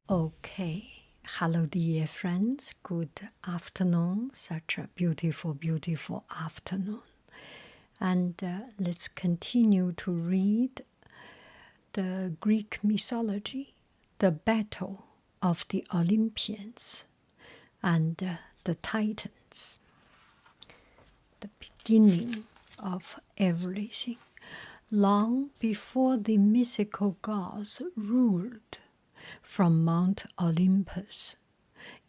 Okay, hello dear friends, good afternoon, such a beautiful, beautiful afternoon. And let's continue to read the Greek mythology, the battle of the Olympians and the Titans, the beginning of everything. Long before the mythical gods ruled from Mount Olympus,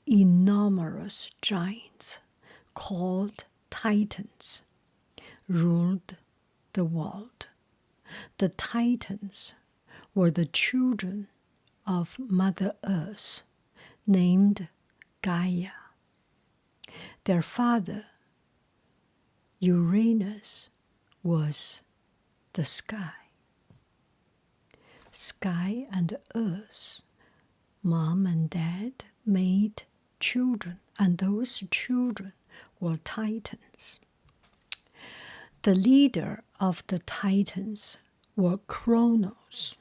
enormous giants called Titans ruled the world. The Titans were the children of Mother Earth, named Gaia. Their father, Uranus, was the sky. Sky and earth, mom and dad made children, and those children were Titans. The leader of the Titans was Kronos.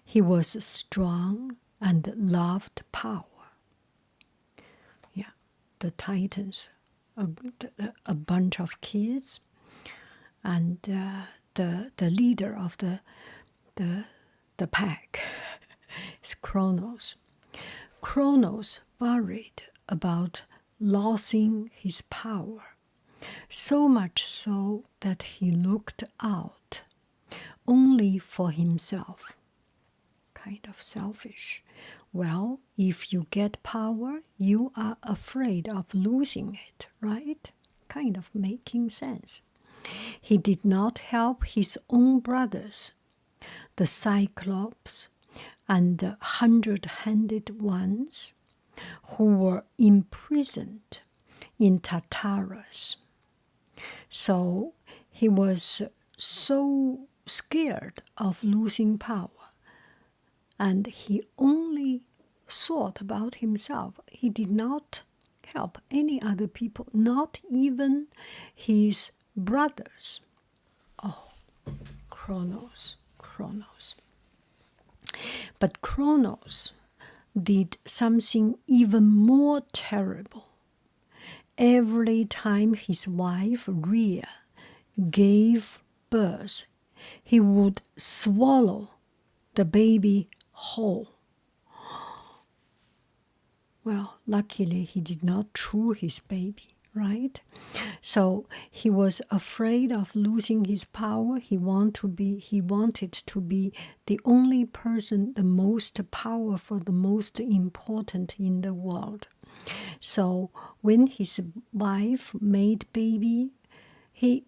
He was strong and loved power. Yeah, the Titans, a bunch of kids, and the leader of the pack is Kronos. Kronos worried about losing his power, so much so that he looked out only for himself. Kind of selfish. Well, if you get power, you are afraid of losing it, right? Kind of making sense. He did not help his own brothers, the Cyclops and the 100-handed ones, who were imprisoned in Tartarus. So he was so scared of losing power, and he only thought about himself. He did not help any other people, not even his brothers. Oh, Kronos. But Kronos did something even more terrible. Every time his wife Rhea gave birth, he would swallow the baby whole. Well, luckily he did not chew his baby, right? So he was afraid of losing his power. He wanted to be the only person, the most powerful, the most important in the world. So when his wife made baby, he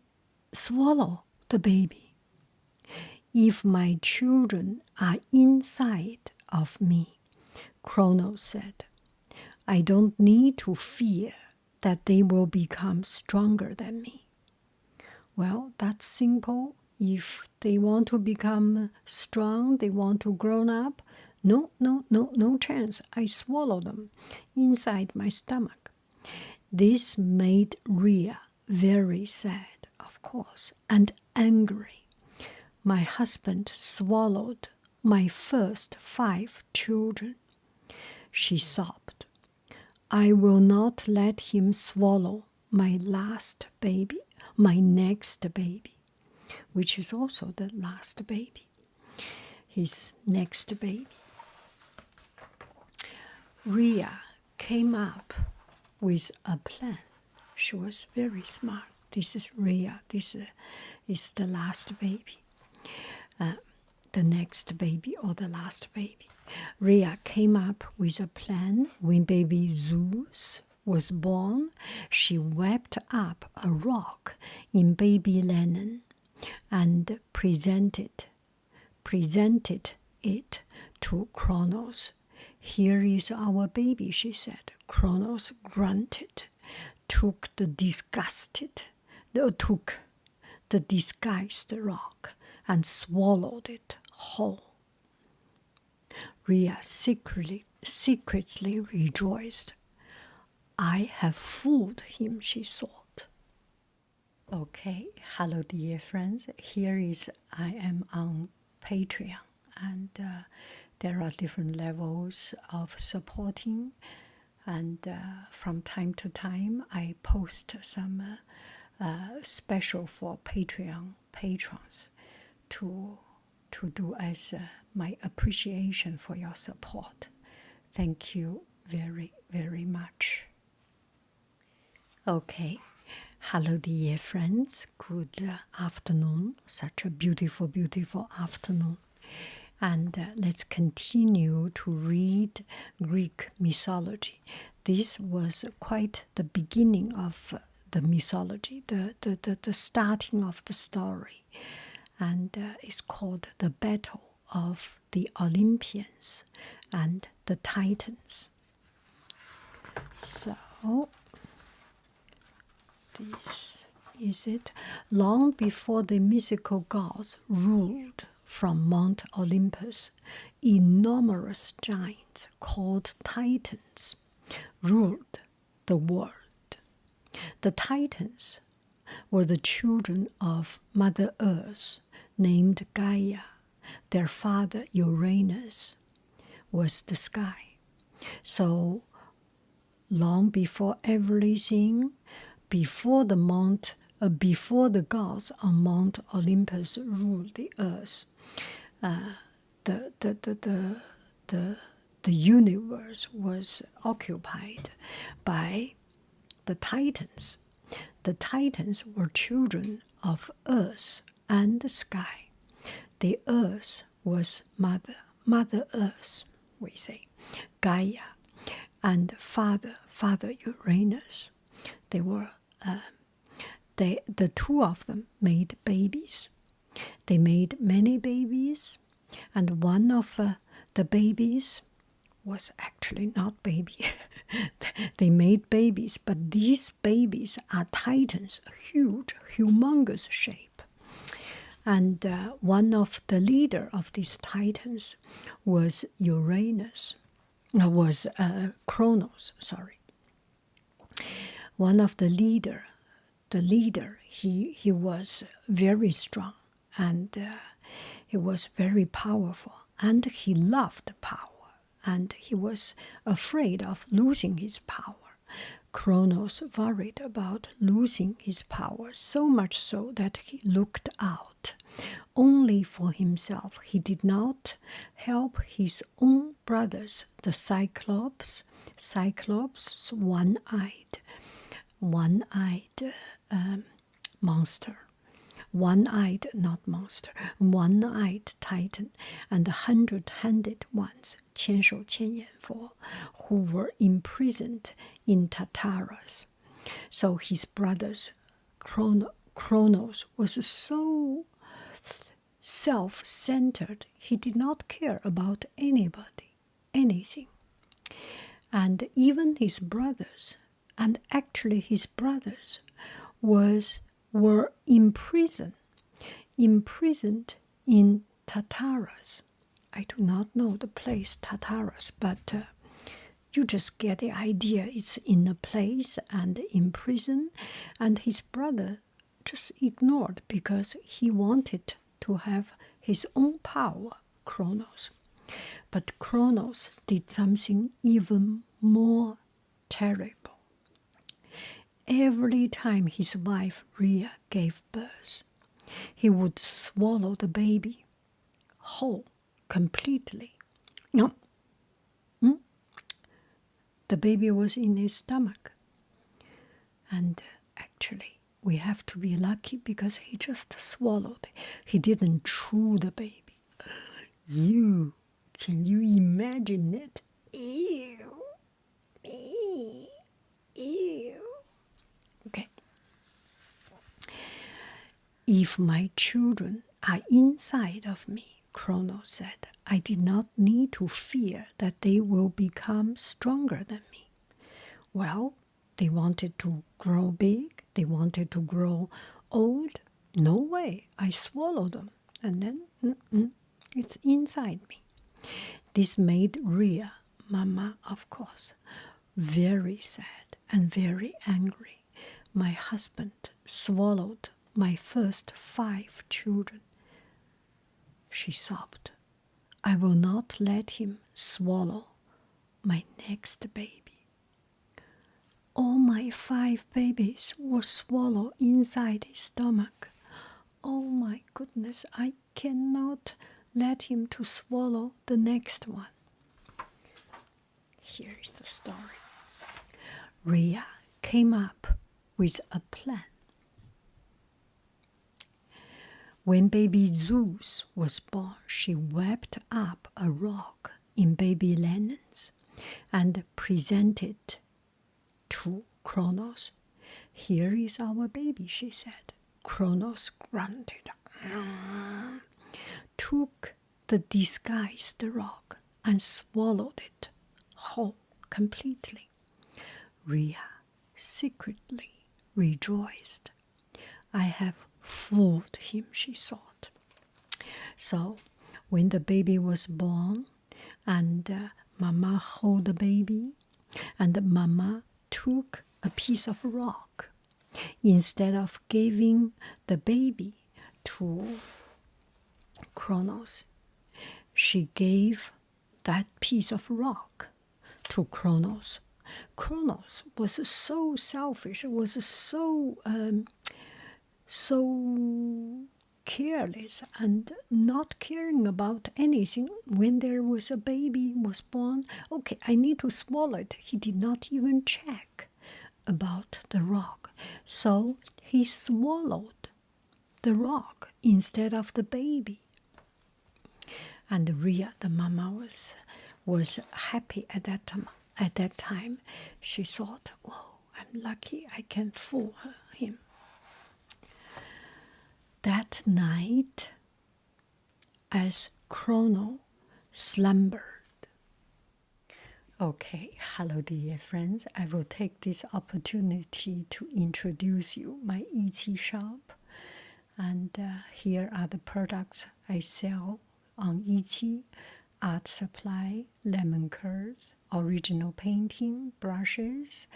swallowed the baby. If my children are inside of me, Kronos said, I don't need to fear that they will become stronger than me. Well, that's simple. If they want to become strong, they want to grow up, no chance. I swallow them inside my stomach. This made Rhea very sad, of course, and angry. My husband swallowed my first 5 children. She sobbed. I will not let him swallow my last baby, my next baby, which is also the last baby, his next baby. Rhea came up with a plan. She was very smart. This is Rhea. This is the last baby, the next baby or the last baby. Rhea came up with a plan. When baby Zeus was born, she wrapped up a rock in baby linen and presented it to Kronos. Here is our baby, she said. Kronos grunted, took the disguised rock and swallowed it whole. Rhea secretly rejoiced. I have fooled him, she thought. Okay, hello dear friends. Here is I am on Patreon, and there are different levels of supporting, and from time to time I post some special for Patreon patrons to do as my appreciation for your support. Thank you very, very much. Okay. Hello, dear friends. Good afternoon. Such a beautiful, beautiful afternoon. And let's continue to read Greek mythology. This was quite the beginning of the mythology, the starting of the story. And it's called the Battle of the Olympians and the Titans. So, this is it. Long before the mythical gods ruled from Mount Olympus, enormous giants called Titans ruled the world. The Titans were the children of Mother Earth, named Gaia. Their father Uranus was the sky. So long before everything, before the gods on Mount Olympus ruled the earth, the universe was occupied by the Titans. The Titans were children of Earth and the sky. The Earth was Mother Earth, we say, Gaia, and Father Uranus. They were the two of them made babies. They made many babies, and one of the babies was actually not baby. They made babies, but these babies are Titans, huge, humongous shape. And one of the leader of these Titans was Kronos, sorry. One of the leader, he was very strong, and he was very powerful, and he loved power, and he was afraid of losing his power. Kronos worried about losing his power, so much so that he looked out only for himself. He did not help his own brothers, the Cyclops, one-eyed monster. One-eyed, not monster, one-eyed Titan, and the 100-handed ones, 千手千眼佛, who were imprisoned in Tartarus. So his brothers, Kronos, was so self-centered, he did not care about anybody, anything. And even his brothers, and actually his brothers, were imprisoned in Tartarus. I do not know the place Tartarus, but you just get the idea. It's in a place and in prison, and his brother just ignored because he wanted to have his own power, Kronos. But Kronos did something even more terrible. Every time his wife Rhea gave birth, he would swallow the baby whole, completely. No. The baby was in his stomach. And actually, we have to be lucky because he just swallowed it. He didn't chew the baby. Can you imagine it? Ew. Ew. Okay. If my children are inside of me, Kronos said, I did not need to fear that they will become stronger than me. Well, they wanted to grow big, they wanted to grow old. No way, I swallowed them. And then it's inside me. This made Rhea, Mama, of course, very sad and very angry. My husband swallowed my first 5 children. She sobbed. I will not let him swallow my next baby. All my 5 babies were swallowed inside his stomach. Oh my goodness, I cannot let him to swallow the next one. Here is the story. Rhea came up with a plan. When baby Zeus was born, she wrapped up a rock in baby linens and presented to Kronos. Here is our baby, she said. Kronos grunted, took the disguised rock and swallowed it whole completely. Rhea secretly rejoiced. I have fooled him, she thought. So when the baby was born and Mama held the baby and Mama took a piece of rock, instead of giving the baby to Kronos, she gave that piece of rock to Kronos. Kronos was so selfish, was so careless and not caring about anything. When there was a baby was born, okay, I need to swallow it. He did not even check about the rock. So he swallowed the rock instead of the baby. And Rhea, the mama, was happy at that time. At that time, she thought, "Oh, I'm lucky I can fool him." That night, as Kronos slumbered. Okay, hello dear friends. I will take this opportunity to introduce you my Etsy shop. And here are the products I sell on Etsy: art supply, lemon curls, original painting, brushes,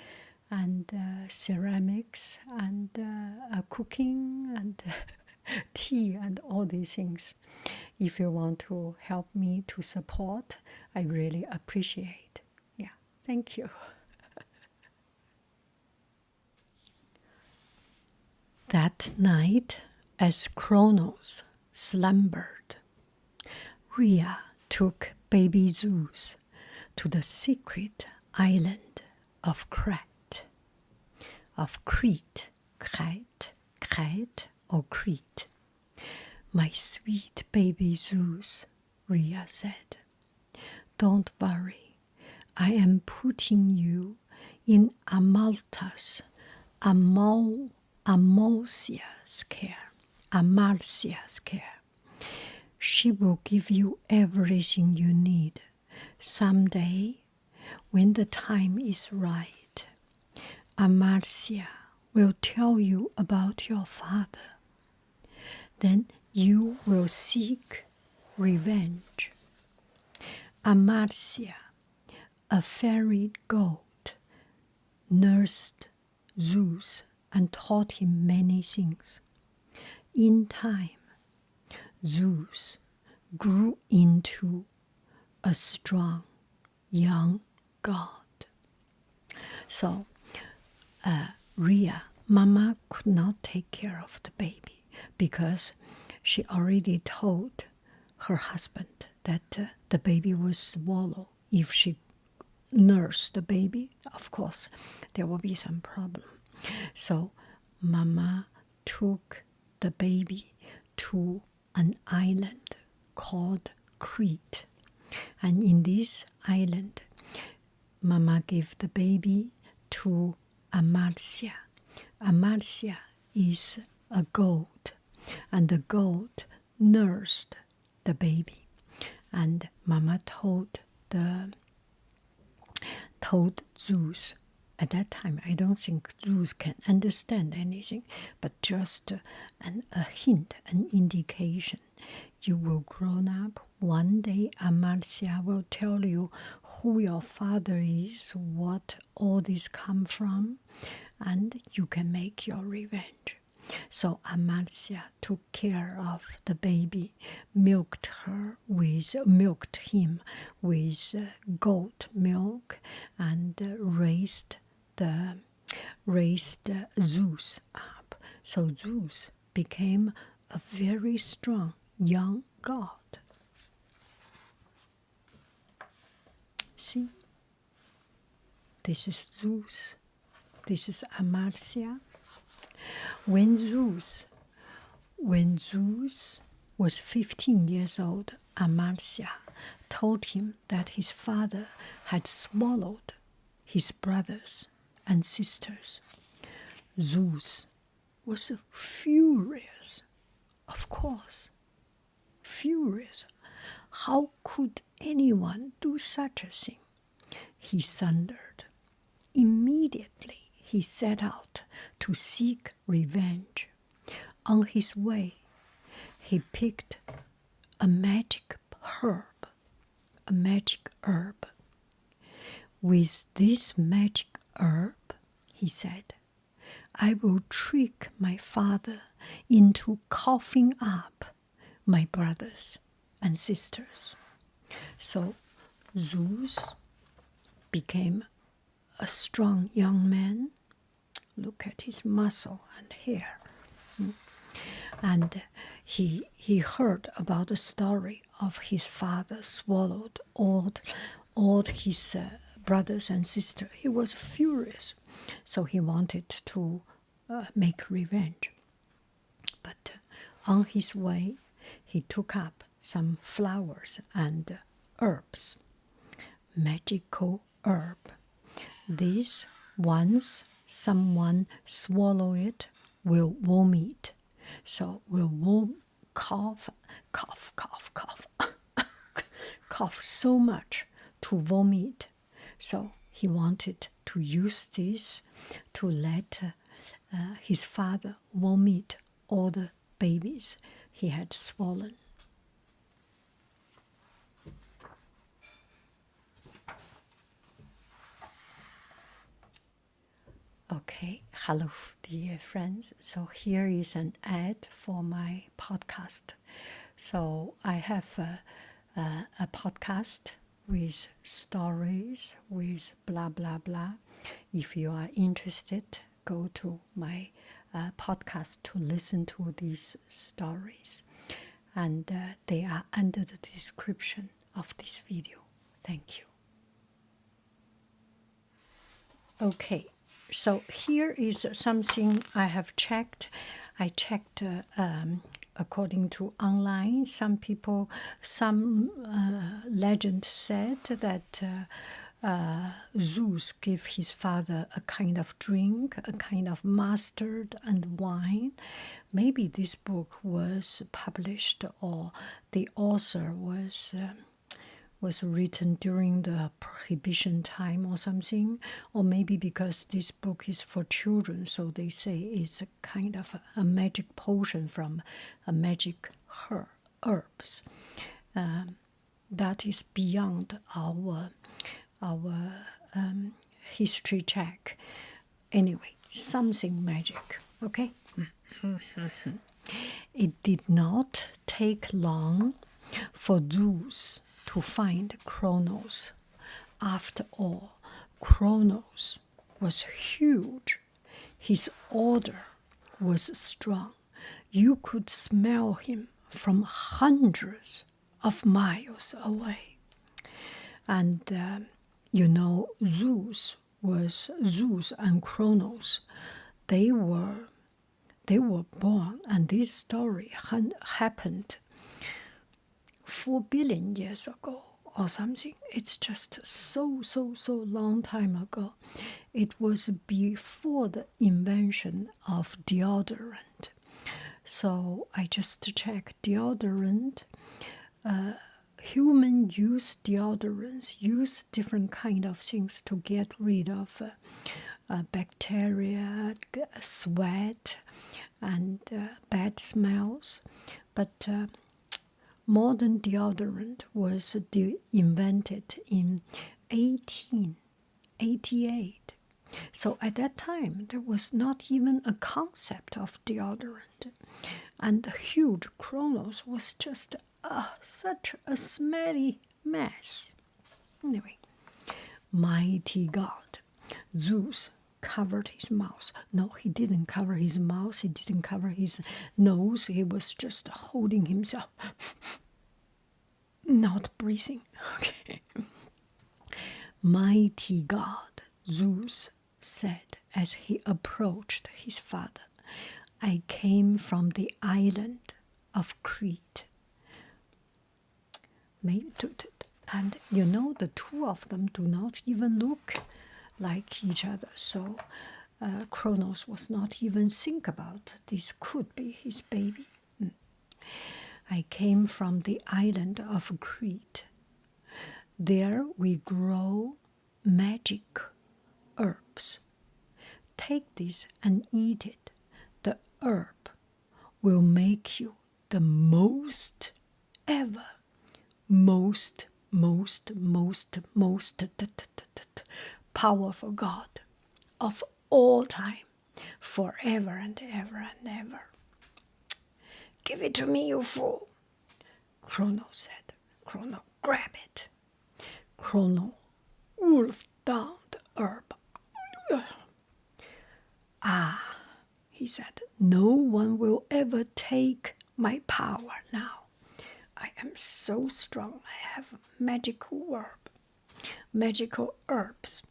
and ceramics, and cooking, and tea, and all these things. If you want to help me to support, I really appreciate. Yeah, thank you. That night, as Kronos slumbered, Rhea took baby Zeus to the secret island of Crete, Crete or Crete. My sweet baby Zeus, Rhea said, don't worry, I am putting you in Amalcia's care. She will give you everything you need. Someday, when the time is right, Amalcia will tell you about your father. Then you will seek revenge. Amalcia, a fairy goat, nursed Zeus and taught him many things. In time, Zeus grew into a strong young god. So, Rhea, Mama could not take care of the baby because she already told her husband that the baby was swallowed. If she nursed the baby, of course, there will be some problem. So, Mama took the baby to an island called Crete. And in this island, Mama gave the baby to Amalcia. Amalcia is a goat, and the goat nursed the baby. And Mama told Zeus. At that time, I don't think Zeus can understand anything, but just a hint, an indication. You will grow up. One day, Amalcia will tell you who your father is, what all this come from, and you can make your revenge. So Amalcia took care of the baby, milked him with goat milk, and raised Zeus up. So Zeus became a very strong young god. See, this is Zeus. This is Amalcia. When Zeus was 15 years old, Amalcia told him that his father had swallowed his brothers and sisters. Zeus was furious, of course, furious. How could anyone do such a thing? He thundered. Immediately he set out to seek revenge. On his way, he picked a magic herb. With this magic herb, he said, I will trick my father into coughing up my brothers and sisters. So Zeus became a strong young man. Look at his muscle and hair. And he heard about the story of his father swallowed all his brothers and sisters. He was furious, so he wanted to make revenge. But on his way, he took up some flowers and herbs, magical herb. These, once someone swallow it, will vomit. So will cough, cough so much to vomit. So he wanted to use this to let his father vomit all the babies he had swollen. Okay, hello dear friends. So here is an ad for my podcast. So I have a podcast with stories, with blah blah blah. If you are interested, go to my podcast to listen to these stories, and they are under the description of this video. Thank you. Okay, so here is something I have checked. I checked according to online. Some legend said that Zeus gave his father a kind of drink, a kind of mustard and wine. Maybe this book was published, or the author was written during the prohibition time or something, or maybe because this book is for children, so they say it's a kind of a magic potion from a magic herbs. That is beyond our history check. Anyway, something magic, okay? It did not take long for Zeus to find Kronos. After all, Kronos was huge. His odor was strong. You could smell him from hundreds of miles away. And Zeus and Kronos, they were born, and this story happened 4 billion years ago or something. It's just so long time ago. It was before the invention of deodorant. So I just checked deodorant. Human use deodorants, use different kind of things to get rid of bacteria, sweat, and bad smells. But modern deodorant was invented in 1888. So at that time, there was not even a concept of deodorant. And the huge Kronos was just such a smelly mess. Anyway, mighty God, Zeus covered his mouth. No, he didn't cover his mouth, he didn't cover his nose, he was just holding himself, not breathing. Okay. Mighty God, Zeus said as he approached his father, I came from the island of Crete. And you know, the two of them do not even look like each other. So Kronos was not even think about this could be his baby. I came from the island of Crete. There we grow magic herbs. Take this and eat it. The herb will make you the most ever, most powerful God of all time, forever and ever and ever. Give it to me, you fool, Kronos said. Kronos, grab it. Kronos wolfed down the herb. He said, no one will ever take my power now. I am so strong. I have magical herbs.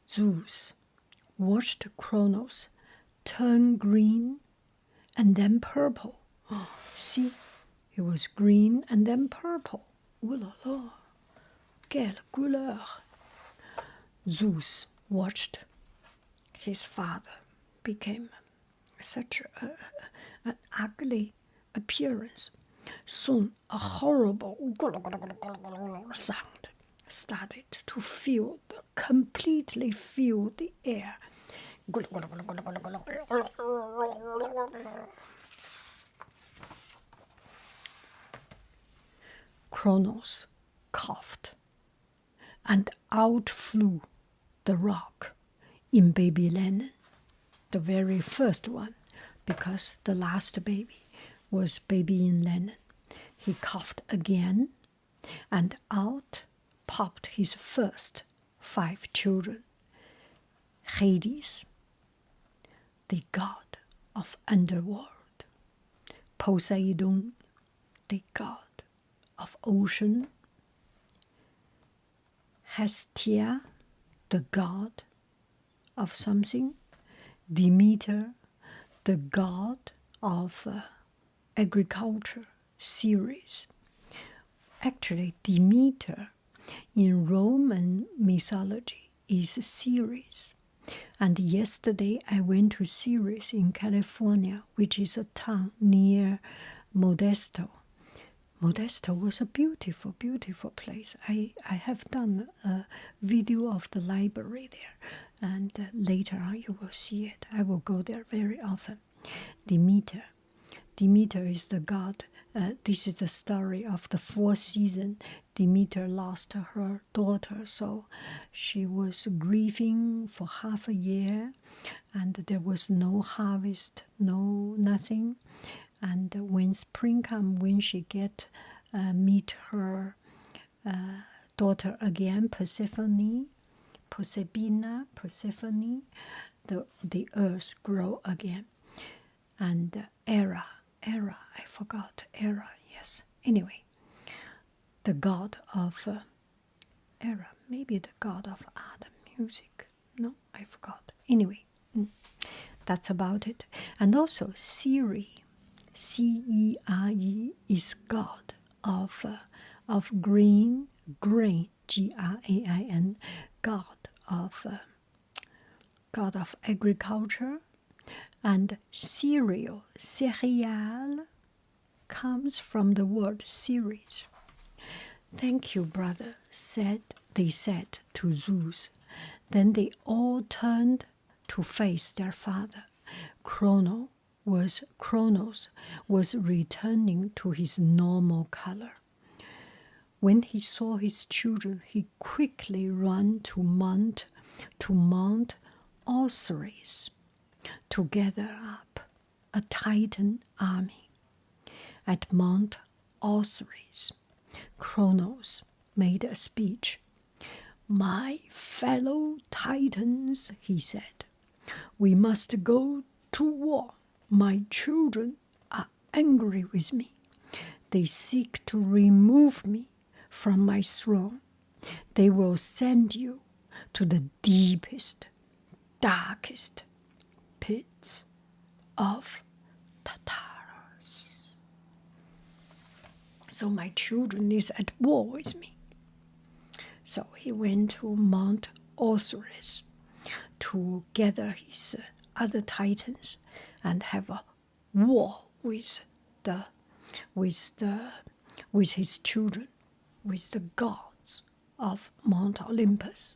Zeus watched Kronos turn green and then purple. Oh, see, it was green and then purple. Oh la la, quelle couleur. Zeus watched his father became such an ugly appearance. Soon a horrible sound started to completely fill the air. Kronos coughed, and out flew the rock in baby Lennon, the very first one, because the last baby was baby in Lennon. He coughed again, and out popped his first 5 children. Hades, the god of underworld. Poseidon, the god of ocean. Hestia, the god of something. Demeter, the god of agriculture, Ceres. Actually, Demeter in Roman mythology is Ceres. And yesterday I went to Ceres in California, which is a town near Modesto. Modesto was a beautiful, beautiful place. I have done a video of the library there, and later on you will see it. I will go there very often. Demeter. Demeter is the god. This is the story of the 4th season. Demeter lost her daughter, so she was grieving for half a year, and there was no harvest, nothing. And when spring comes, when she meet her daughter again, Persephone, the earth grow again. And Hera, I forgot, Hera, yes. Anyway, the god of Hera, maybe the god of art and music. No, I forgot. Anyway, that's about it. And also Ceres, Cere, is god of grain, Grain, god of agriculture. And cereal comes from the word Ceres. Thank you, brother, they said to Zeus. Then they all turned to face their father. Kronos was returning to his normal color. When he saw his children, he quickly ran to Mount to Mount Osiris to gather up a Titan army. At Mount Osiris, Kronos made a speech. "My fellow Titans," he said, "we must go to war. My children are angry with me. They seek to remove me from my throne. They will send you to the deepest, darkest pits of Tartarus. So my children is at war with me." So he went to Mount Osiris to gather his other titans and have a war with his children, with the gods of Mount Olympus.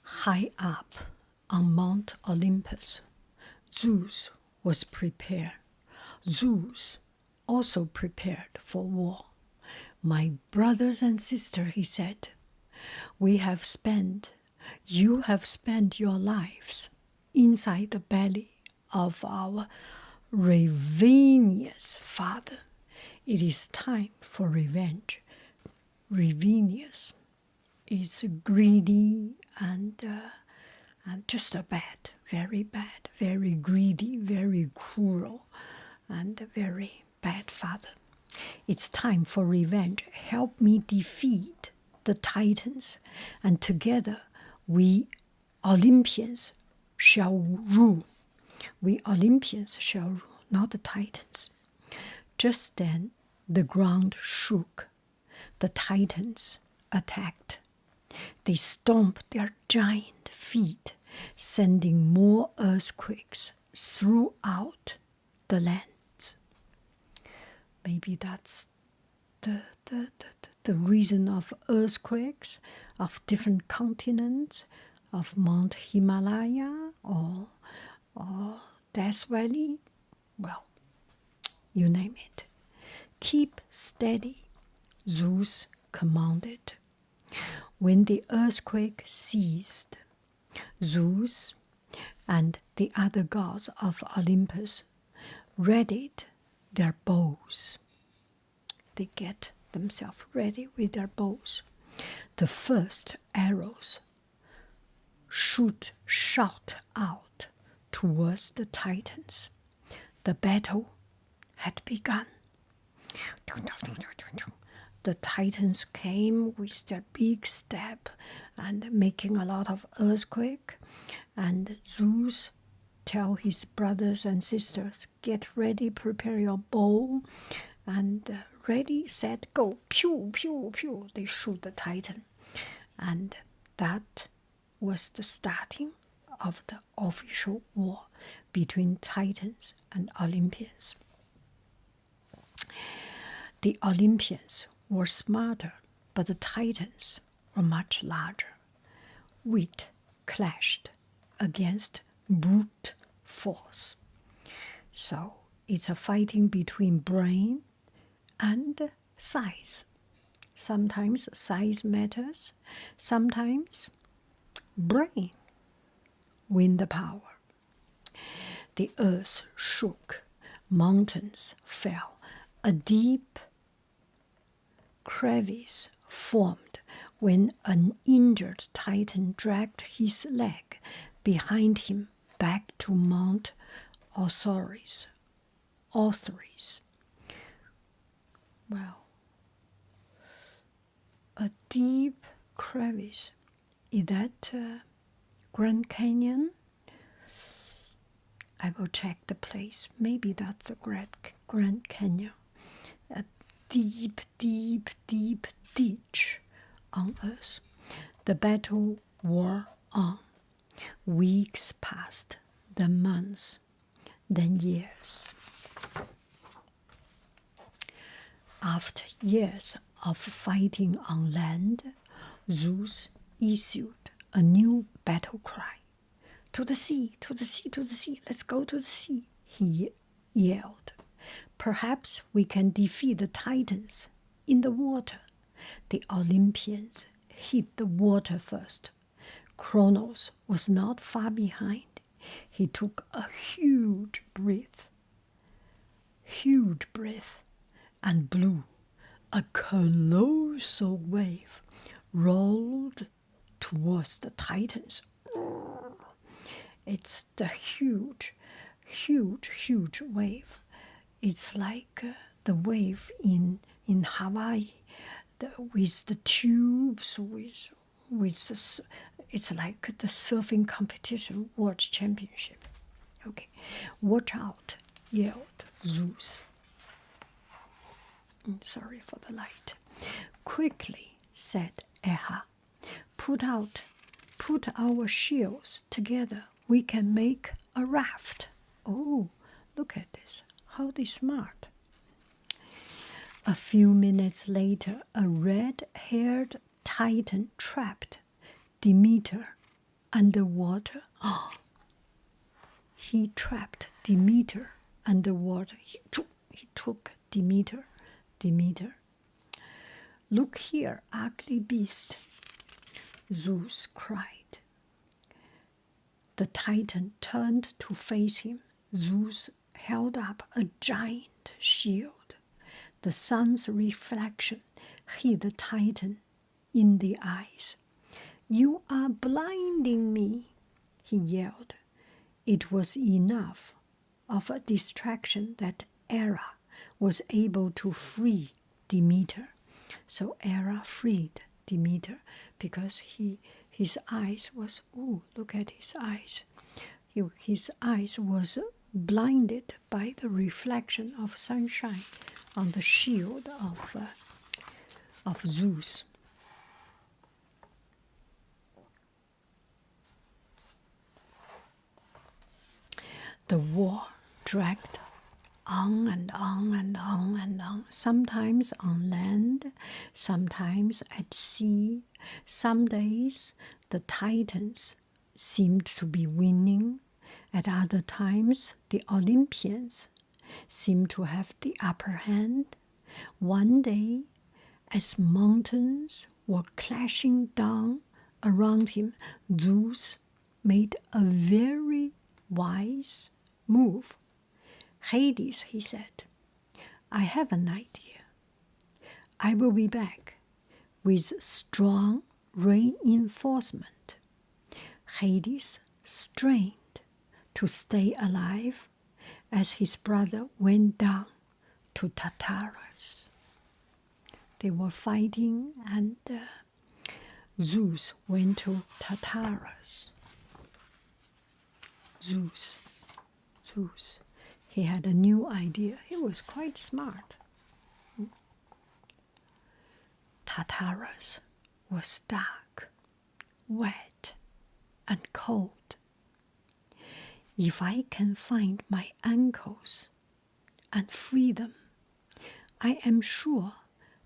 High up on Mount Olympus, Zeus was prepared. Zeus also prepared for war. "My brothers and sisters," he said, you have spent your lives inside the belly of our ravenous father. It is time for revenge." Ravenous is greedy and just a bad, very greedy, very cruel, and a very bad father. "It's time for revenge. Help me defeat the Titans, and together we Olympians shall rule. We Olympians shall rule, not the Titans." Just then, the ground shook. The Titans attacked. They stomped their giant feet, sending more earthquakes throughout the lands. Maybe that's the reason of earthquakes of different continents, of Mount Himalaya or Death Valley. Well, you name it. "Keep steady," Zeus commanded. When the earthquake ceased, Zeus and the other gods of Olympus readied their bows. They get themselves ready with their bows. The first arrows shot out towards the Titans. The battle had begun. The Titans came with their big step and making a lot of earthquake. And Zeus tell his brothers and sisters, "Get ready, prepare your bow." And ready, set, go. Pew, pew, pew. They shoot the Titan. And that was the starting of the official war between Titans and Olympians. The Olympians were smarter, but the Titans were much larger. Wit clashed against brute force. So it's a fighting between brain and size. Sometimes size matters, sometimes brain win the power. The earth shook, mountains fell, a deep crevice formed when an injured Titan dragged his leg behind him back to Mount Osiris. Well, a deep crevice. Is that Grand Canyon? I will check the place. Maybe that's the Grand Canyon. A deep, deep, deep ditch on Earth. The battle wore on. Weeks passed, then months, then years. After years of fighting on land, Zeus issued a new battle cry. "To the sea, to the sea, to the sea, let's go to the sea," he yelled. "Perhaps we can defeat the Titans in the water." The Olympians hit the water first. Kronos was not far behind. He took a huge breath, and blew. A colossal wave rolled towards the Titans. It's the huge wave. It's like the wave in Hawaii, with the tubes, it's like the surfing competition, world championship. Okay, watch out, yelled Zeus. Sorry for the light. Quickly, said Eha, put our shields together. We can make a raft. Oh, look at this. How they smart. A few minutes later, a red-haired Titan trapped Demeter underwater. Oh, he trapped Demeter underwater. He took Demeter. Look here, ugly beast, Zeus cried. The Titan turned to face him. Zeus held up a giant shield. The sun's reflection hit the Titan in the eyes. You are blinding me, he yelled. It was enough of a distraction that Hera was able to free Demeter. So Hera freed Demeter because his eyes was, look at his eyes. His eyes was blinded by the reflection of sunshine on the shield of Zeus. The war dragged on and on and on and on, sometimes on land, sometimes at sea. Some days the Titans seemed to be winning. At other times, the Olympians seemed to have the upper hand. One day, as mountains were clashing down around him, Zeus made a very wise move. Hades, he said, I have an idea. I will be back with strong reinforcement. Hades strained to stay alive as his brother went down to Tartarus. They were fighting, and Zeus went to Tartarus. Zeus. He had a new idea. He was quite smart. Tartarus was dark, wet, and cold. If I can find my ankles and free them, I am sure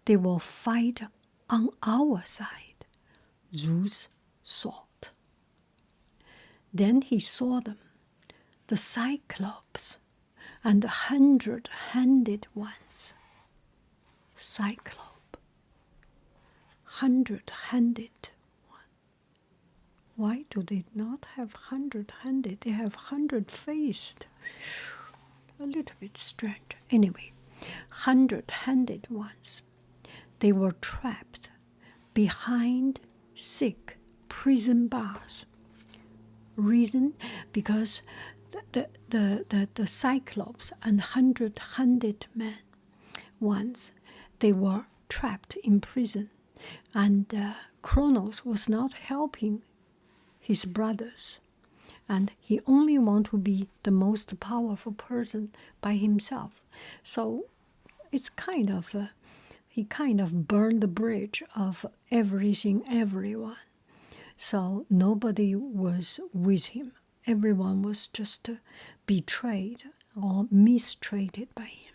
they will fight on our side, Zeus thought. Then he saw them, the Cyclops and the 100-handed ones. Cyclops, 100-handed one. Why do they not have 100-handed? They have 100-faced. A little bit strange. Anyway, 100-handed ones. They were trapped behind thick prison bars. Reason? Because the Cyclops and 100-handed men ones, they were trapped in prison, and Kronos was not helping his brothers, and he only wanted to be the most powerful person by himself. So it's kind of he kind of burned the bridge of everyone. So nobody was with him. Everyone was just betrayed or mistreated by him.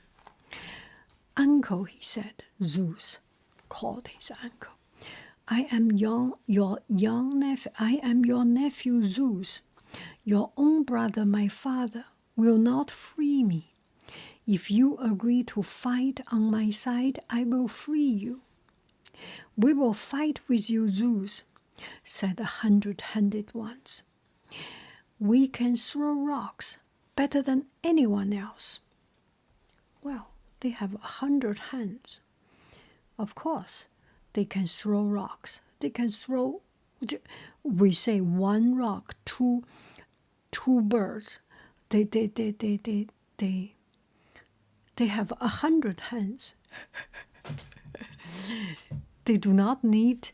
Uncle, he said. Zeus called his uncle. I am your young nephew. I am your nephew Zeus. Your own brother, my father, will not free me. If you agree to fight on my side, I will free you. "We will fight with you, Zeus," said the 100-handed ones. "We can throw rocks better than anyone else." Well, they have 100 hands. Of course, they can throw rocks. They can throw, we say one rock, two birds. They have 100 hands. They do not need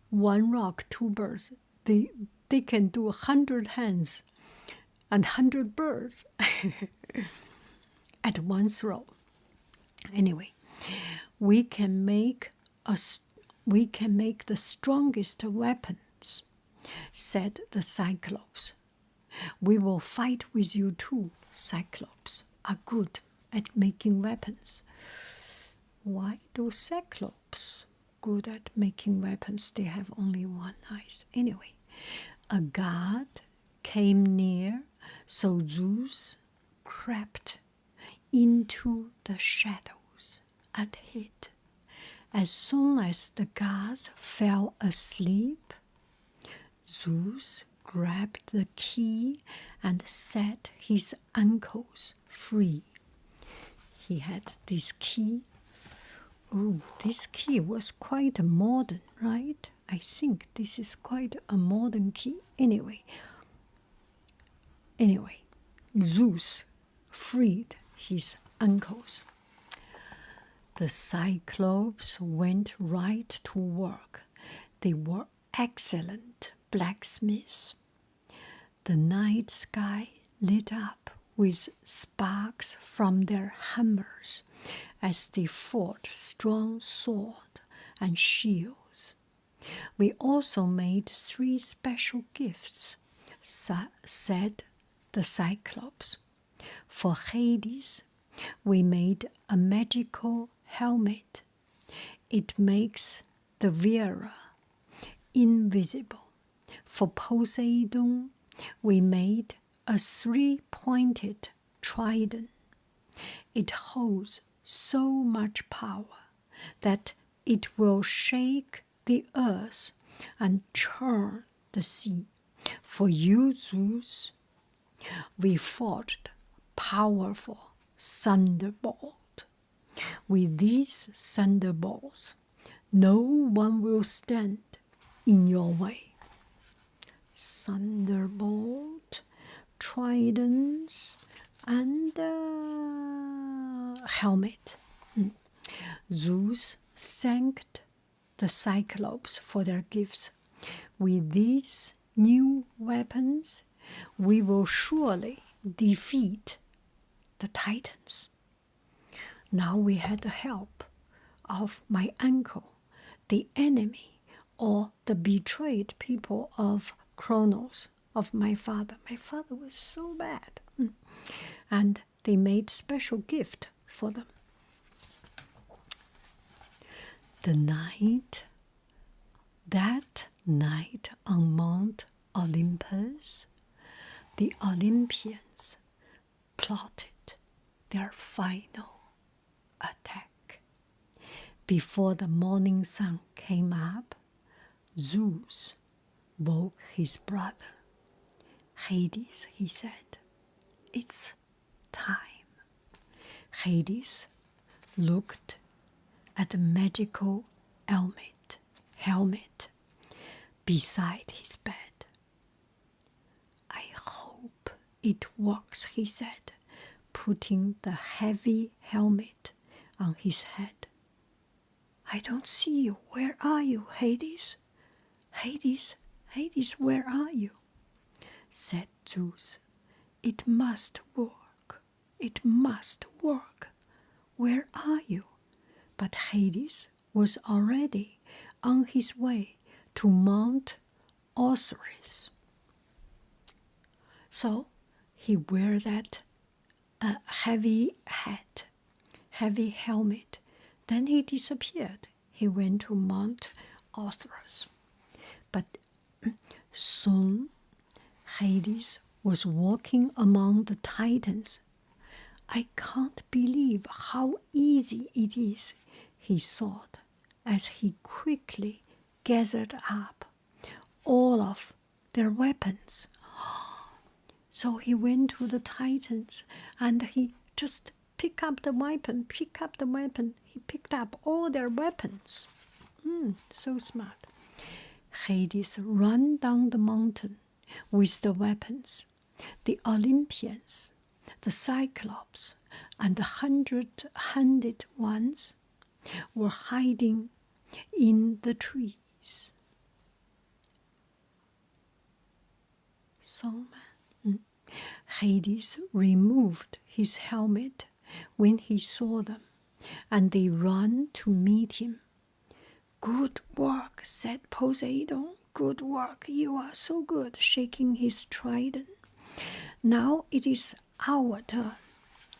one rock, two birds. They can do 100 hands and 100 birds at one throw. Anyway, we can make the strongest weapons, said the Cyclops. "We will fight with you too." Cyclops are good at making weapons. Why do Cyclops good at making weapons? They have only one eye. Anyway, a god came near, so Zeus crept into the shadows and hid. As soon as the gods fell asleep, Zeus grabbed the key and set his ankles free. He had this key. Oh, this key was quite modern, right? I think this is quite a modern key. Anyway, Zeus freed his ankles. The Cyclops went right to work. They were excellent blacksmiths. The night sky lit up with sparks from their hammers as they fought strong sword and shields. "We also made 3 special gifts," said the Cyclops. "For Hades, we made a magical helmet. It makes the wearer invisible. For Poseidon, we made a 3-pointed trident. It holds so much power that it will shake the earth and churn the sea. For you, Zeus, we forged powerful thunderbolt. With these thunderbolts, no one will stand in your way." Thunderbolt, tridents, and helmet. Zeus thanked the Cyclops for their gifts. "With these new weapons, we will surely defeat the Titans." Now we had the help of my uncle, the enemy or the betrayed people of Kronos, of my father. My father was so bad. And they made special gift for them. That night on Mount Olympus, the Olympians plotted their final attack. Before the morning sun came up, Zeus woke his brother. "Hades," he said, "it's time." Hades looked at the magical helmet beside his bed. "I hope it works," he said, putting the heavy helmet on his head. "I don't see you. Where are you, Hades? Hades, where are you?" said Zeus. "It must work. It must work. Where are you?" But Hades was already on his way to Mount Osiris. So he wore that heavy hat, heavy helmet. Then he disappeared. He went to Mount Osiris. But soon Hades was walking among the Titans. "I can't believe how easy it is," he thought. as he quickly gathered up all of their weapons. So he went to the Titans and he just picked up the weapon. He picked up all their weapons. So smart. Hades ran down the mountain with the weapons. The Olympians, the Cyclops, and the 100-handed ones were hiding in the trees. So Hades removed his helmet when he saw them, and they ran to meet him. "Good work," said Poseidon. "Good work, you are so good," shaking his trident. "Now it is our turn."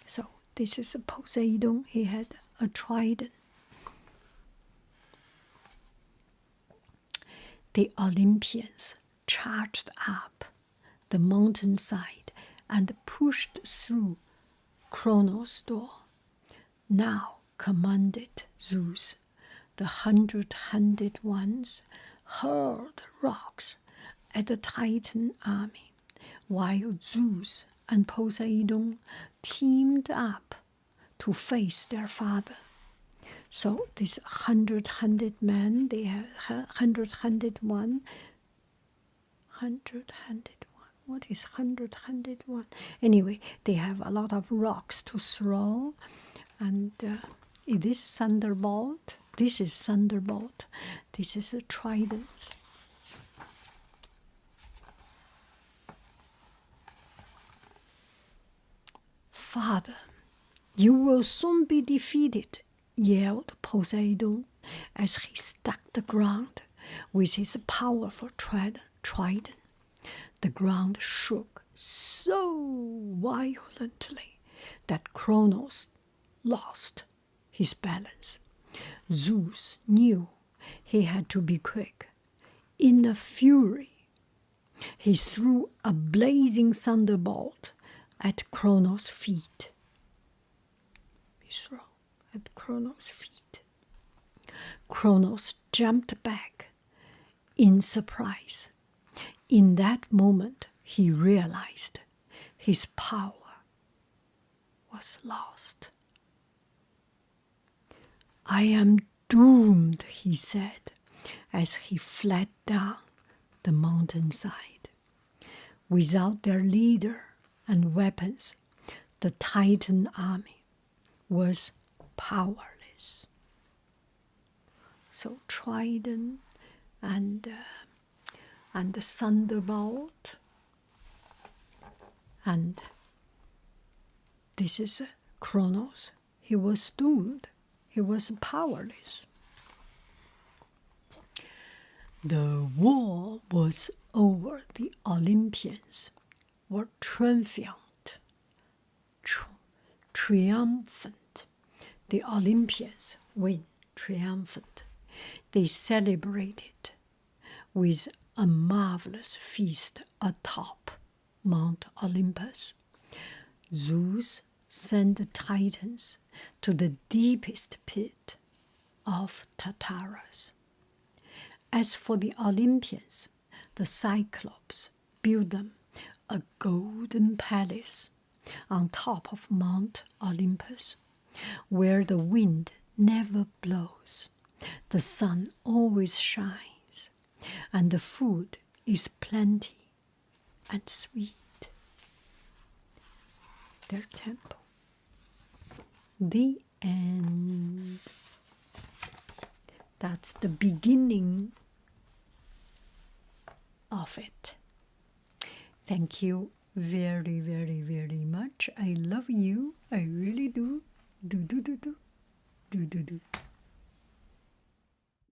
So this is Poseidon, he had a trident. The Olympians charged up the mountainside and pushed through Kronos' door. "Now," commanded Zeus, "the 100-handed ones hurled rocks at the Titan army, while Zeus and Poseidon teamed up to face their father." So this 100-handed man, they have 100-handed one. 100-handed one. What is 100-handed one? Anyway, they have a lot of rocks to throw, and it is thunderbolt. This is thunderbolt. This is a trident. "Father, you will soon be defeated," yelled Poseidon as he struck the ground with his powerful trident. The ground shook so violently that Kronos lost his balance. Zeus knew he had to be quick. In a fury, he threw a blazing thunderbolt at Kronos' feet. Kronos jumped back in surprise. In that moment, he realized his power was lost. "I am doomed," he said as he fled down the mountainside. Without their leader and weapons, the Titan army was powerless. So trident and the thunderbolt, and this is Kronos. He was doomed. He was powerless. The war was over. The Olympians were triumphant. The Olympians win, triumphant. They celebrated with a marvelous feast atop Mount Olympus. Zeus sent the Titans to the deepest pit of Tartarus. As for the Olympians, the Cyclops built them a golden palace on top of Mount Olympus, where the wind never blows, the sun always shines, and the food is plenty and sweet. Their temple. The end. That's the beginning of it. Thank you very, very, very much. I love you. I really do. Do.